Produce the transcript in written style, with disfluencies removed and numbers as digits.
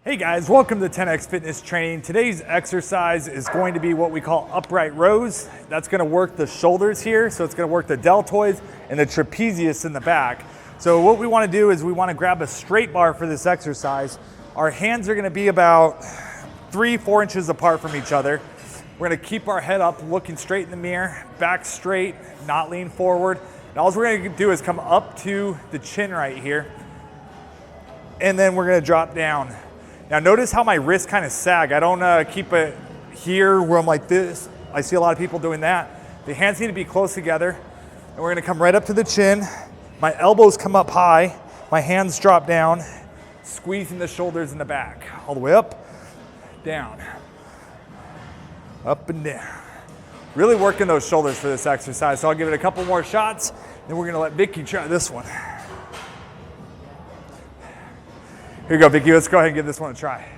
Hey guys, welcome to 10X Fitness Training. Today's exercise is going to be what we call upright rows. That's going to work the shoulders here, so it's going to work the deltoids and the trapezius in the back. So what we want to do is we want to grab a straight bar for this exercise. Our hands are going to be about 3-4 inches apart from each other. We're going to keep our head up, looking straight in the mirror, back straight, not lean forward. And all we're going to do is come up to the chin right here, and then we're going to drop down. Now notice how my wrists kind of sag. I don't keep it here where I'm like this. I see a lot of people doing that. The hands need to be close together. And we're gonna come right up to the chin. My elbows come up high. My hands drop down, squeezing the shoulders in the back. All the way up, down, up and down. Really working those shoulders for this exercise. So I'll give it a couple more shots. Then we're gonna let Vicky try this one. Here you go, Vicky, let's go ahead and give this one a try.